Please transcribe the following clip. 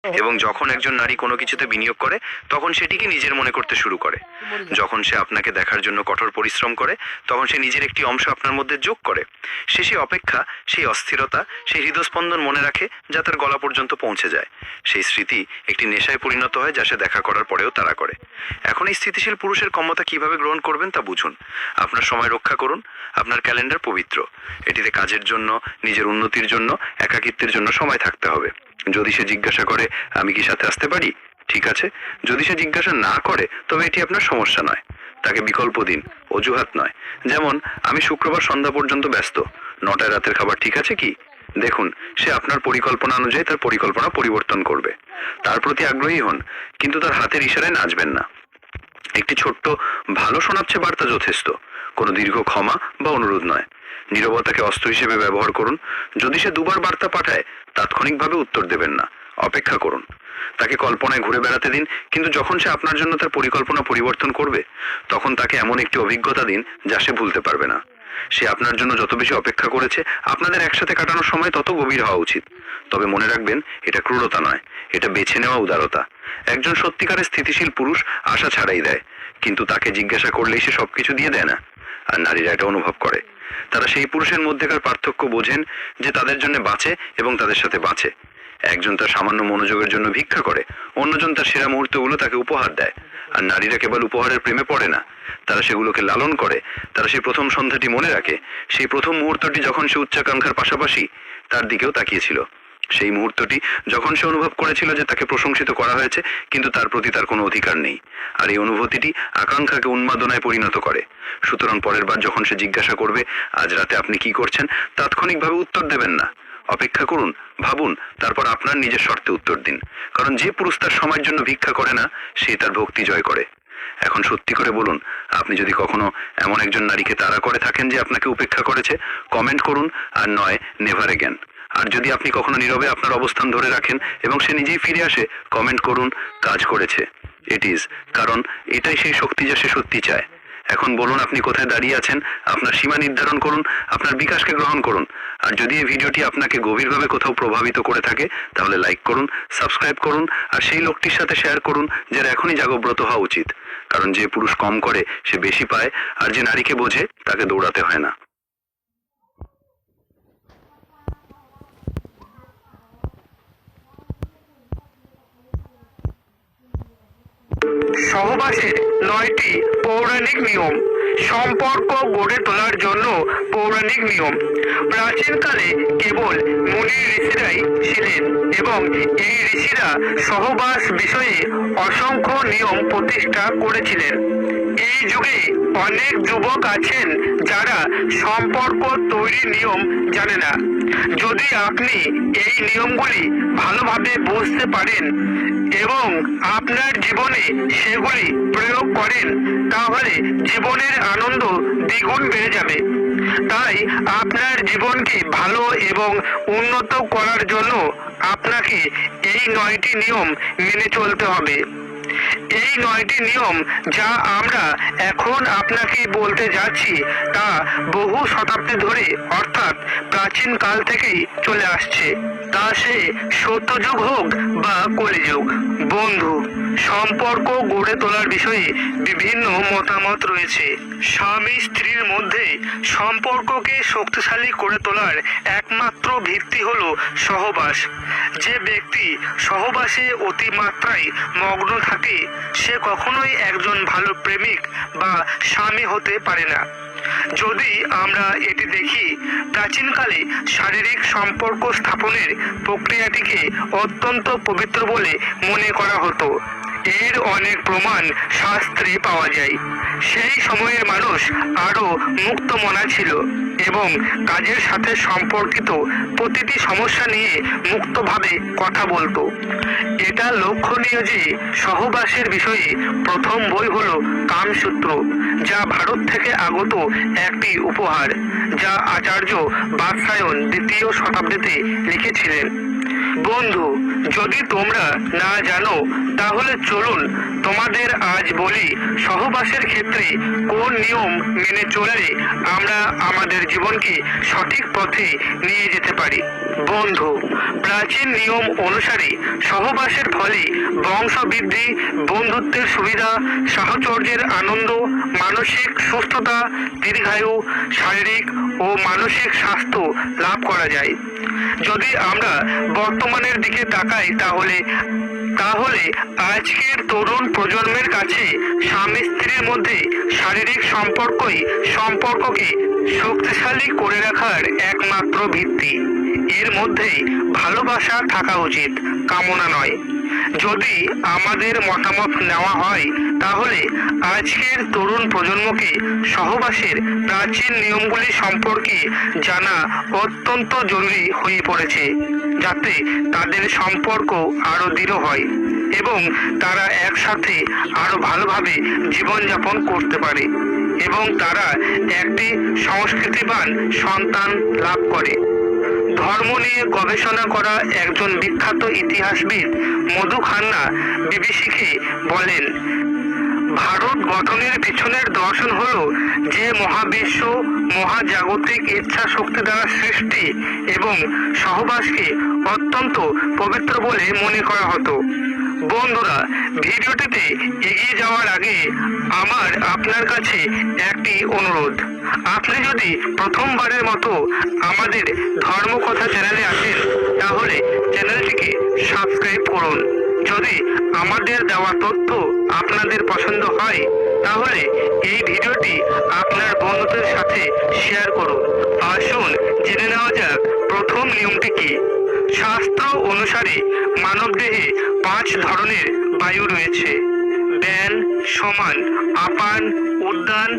এবং যখন একজন নারী কোনো কিছুতে বিনিয়োগ করে তখন সেটিকে নিজের মনে করতে শুরু করে। যখন সে আপনাকে দেখার জন্য কঠোর পরিশ্রম করে তখন সে নিজের একটি অংশ আপনার মধ্যে যোগ করে। সে সেই অপেক্ষা, সেই অস্থিরতা, সেই হৃদস্পন্দন মনে রাখে যা তার গলা পর্যন্ত পৌঁছে যায়। সেই স্মৃতি একটি নেশায় পরিণত হয় যা সে দেখা করার পরেও তাড়া করে। এখন এই স্থিতিশীল পুরুষের ক্ষমতা কিভাবে গ্রহণ করবেন তা বুঝুন। আপনার সময় রক্ষা করুন। আপনার ক্যালেন্ডার পবিত্র। এটিতে কাজের জন্য, নিজের উন্নতির জন্য, একাকিত্বের জন্য সময় থাকতে হবে। যদি সে জিজ্ঞাসা করে আমি কি সাথে আসতে পারি, ঠিক আছে। যদি সে জিজ্ঞাসা না করে তবে এটি আপনার সমস্যা নয়। তাকে বিকল্প দিন, অজুহাত নয়। যেমন, আমি শুক্রবার সন্ধ্যা পর্যন্ত ব্যস্ত, 9টায় রাতের খাবার ঠিক আছে কি? দেখুন, সে আপনার পরিকল্পনা অনুযায়ী তার পরিকল্পনা পরিবর্তন করবে। তার প্রতি আগ্রহী হন, কিন্তু তার হাতের ইশারায় নাচবেন না। একটি ছোট্ট ভালো শোনাচ্ছে বার্তা যথেষ্ট, কোনো দীর্ঘ ক্ষমা বা অনুরোধ নয়। নীরবতাকে অস্ত্র হিসেবে ব্যবহার করুন। যদি সে 2বার বার্তা পাঠায় তাৎক্ষণিকভাবে উত্তর দেবেন না, অপেক্ষা করুন। তাকে কল্পনায় ঘুরে বেড়াতে দিন, কিন্তু যখন সে আপনার জন্য তার পরিকল্পনা পরিবর্তন করবে তখন তাকে এমন একটি অভিজ্ঞতা দিন যা সে ভুলতে পারবে না। সে আপনার জন্য যত বেশি অপেক্ষা করেছে আপনাদের একসাথে কাটানোর সময় তত গভীর হওয়া উচিত। তবে মনে রাখবেন, এটা ক্রূরতা নয়, এটা বেছে নেওয়া উদারতা। একজন সত্যিকারের স্থিতিশীল পুরুষ আশা ছাড়াই দেয়, কিন্তু তাকে জিজ্ঞাসা করলেই সে সবকিছু দিয়ে দেয় না। আর নারীরা এটা অনুভব করে। তারা সেই পুরুষের মধ্যেকার পার্থক্য বোঝেন যে তাদের জন্য বাঁচে এবং তাদের সাথে বাঁচে। একজন তার সামান্য মনোযোগের জন্য ভিক্ষা করে, অন্যজন তার সেরা মুহূর্তগুলো তাকে উপহার দেয়। আর নারীরা কেবল উপহারের প্রেমে পড়ে না, তারা সেগুলোকে লালন করে। তারা সেই প্রথম সন্ধ্যাটি মনে রাখে, সেই প্রথম মুহূর্তটি যখন সে উচ্চাকাঙ্ক্ষার পাশাপাশি তার দিকেও তাকিয়েছিল। সেই মুহূর্তটি যখন সে অনুভব করেছিল যে তাকে প্রশংসিত করা হয়েছে কিন্তু তার প্রতি তার কোনো অধিকার নেই। আর এই অনুভূতিটি আকাঙ্ক্ষাকে উন্মাদনায় পরিণত করে। সুতরাং পরের বার যখন সে জিজ্ঞাসা করবে আজ রাতে আপনি কি করছেন, তাৎক্ষণিকভাবে উত্তর দেবেন না, অপেক্ষা করুন, ভাবুন, তারপর আপনার নিজের শর্তে উত্তর দিন। কারণ যে পুরুষ তার সময়ের জন্য ভিক্ষা করে না সে তার ভক্তি জয় করে। এখন সত্যি করে বলুন, আপনি যদি কখনো এমন একজন নারীকে তাড়া করে থাকেন যে আপনাকে উপেক্ষা করেছে, কমেন্ট করুন, আর নয় নেভার এগেন। আর যদি আপনি কখনো নীরবে আপনার অবস্থান ধরে রাখেন এবং সে নিজেই ফিরে আসে, কমেন্ট করুন কাজ করেছে। ইট ইজ, কারণ এটাই সেই শক্তি যা সে সত্যি চায়। এখন বলুন আপনি কোথায় দাঁড়িয়ে আছেন, আপনার সীমা নির্ধারণ করুন, আপনার বিকাশকে গ্রহণ করুন। আর যদি এই ভিডিওটি আপনাকে গভীরভাবে কোথাও প্রভাবিত করে থাকে তাহলে লাইক করুন, সাবস্ক্রাইব করুন, আর সেই লোকটির সাথে শেয়ার করুন যার এখনই জাগব্রত হওয়া উচিত। কারণ যে পুরুষ কম করে সে বেশি পায়, আর যে নারীকে বোঝে তাকে দৌড়াতে হয় না। সহবাসের 9টি পৌরাণিক নিয়ম। সম্পর্ক গড়ে তোলার জন্য পৌরাণিক নিয়ম। প্রাচীনকালে কেবল মুনি ঋষিরাই ছিলেন এবং এই ঋষিরা সহবাস বিষয়ে অসংখ্য নিয়ম প্রতিষ্ঠা করেছিলেন। এই যুগে অনেক যুবক আছেন যারা সম্পর্ক তৈরির নিয়ম জানে না। যদি আপনি এই নিয়মগুলি ভালোভাবে বুঝতে পারেন এবং আপনার জীবনে সেগুলি প্রয়োগ করেন তাহলে জীবনের আনন্দ দ্বিগুণ বেড়ে যাবে। তাই আপনার জীবনকে ভালো এবং উন্নত করার জন্য আপনাকে এই 9টি নিয়ম মেনে চলতে হবে। এই 9টি নিয়ম যা আমরা এখন আপনাকে বলতে যাচ্ছি তা বহু শতাব্দী ধরে অর্থাৎ প্রাচীন কাল থেকেই চলে আসছে। তা সে সত্যযুগ হোক বা কলিযুগ। বন্ধু, সম্পর্ক গড়ে তোলার বিষয়ে বিভিন্ন মতামত রয়েছে। স্বামী স্ত্রীর মধ্যে সম্পর্ককে শক্তিশালী করে তোলার একমাত্র ভিত্তি হলো সহবাস। যে ব্যক্তি সহবাসে অতিমাত্রায় মগ্ন থাকে সে কখনোই একজন ভালো প্রেমিক বা স্বামী হতে পারে না। যদি আমরা এটি দেখি, প্রাচীনকালে শারীরিক সম্পর্ক স্থাপনের প্রক্রিয়াটিকে অত্যন্ত পবিত্র বলে মনে করা হতো। এর অনেক প্রমাণ শাস্ত্রে পাওয়া যায়। সেই সময়ের মানুষ আরও মুক্তমনা ছিল এবং কাজের সাথে সম্পর্কিত প্রতিটি সমস্যা নিয়ে মুক্তভাবে কথা বলতো। এটা লক্ষণীয় যে সহবাসের বিষয়ে প্রথম বই হলো কামসূত্র, যা ভারত থেকে আগত একটি উপহার, যা আচার্য বাৎসায়ন 2য় শতাব্দীতে লিখেছিলেন। বন্ধু, যদি তোমরা না জানো তাহলে চলুন তোমাদের আজ বলি সহবাসের ক্ষেত্রে কোন নিয়ম মেনে চললে আমরা আমাদের জীবনকে সঠিক পথে নিয়ে যেতে পারি। বন্ধু, প্রাচীন নিয়ম অনুসারে সহবাসের ফলে বংশবৃদ্ধি, বন্ধুত্বের সুবিধা, সাহচর্যের আনন্দ, মানসিক সুস্থতা, দীর্ঘায়ু, শারীরিক ও মানসিক স্বাস্থ্য লাভ করা যায়। যদি আমরা বর্তমানের দিকে তাকাই তাহলে আজকের তরুণ প্রজন্মের কাছে স্বামী স্ত্রীর মধ্যে শারীরিক সম্পর্ককে শক্তিশালী করে রাখার একমাত্র ভিত্তি। এর মধ্যে ভালোবাসা থাকা উচিত, কামনা নয়। যদি আমাদের মতামত নেওয়া হয় তাহলে আজকের তরুণ প্রজন্মকে সহবাসের প্রাচীন নিয়মগুলি সম্পর্কে জানা অত্যন্ত জরুরি হয়ে পড়েছে, যাতে তাদের সম্পর্ক আরো দৃঢ় হয় এবং তারা একসাথে আরো ভালোভাবে জীবনযাপন করতে পারে এবং তারা একটি সংস্কৃতিবান সন্তান লাভ করে। ধর্ম নিয়ে গবেষণা করা একজন বিখ্যাত ইতিহাসবিদ মধু খান্না বিবিসিকে বলেন, ভারত গঠনের পিছনের দর্শন হলো যে মহাবিশ্ব মহাজাগতিক ইচ্ছা শক্তি দ্বারা সৃষ্টি এবং সহবাসকে অত্যন্ত পবিত্র বলে মনে করা হতো। বন্ধুরা, ভিডিওটিতে এগিয়ে যাওয়ার আগে আমার আপনার কাছে একটি অনুরোধ। আপনি যদি প্রথমবারের মতো আমাদের ধর্মকথা চ্যানেলে আসেন তাহলে চ্যানেলটিকে সাবস্ক্রাইব করুন। যদি আমাদের দেওয়া তথ্য আপনাদের পছন্দ হয় তাহলে এই ভিডিওটি আপনার বন্ধুদের সাথে শেয়ার করুন। আসুন জেনে নেওয়া যাক প্রথম নিয়মটি কি। শাস্ত্র অনুসারে মানবদেহে 5 ধরনের বায়ু রয়েছে: ব্যান, সমান, আপান, উদ্যান,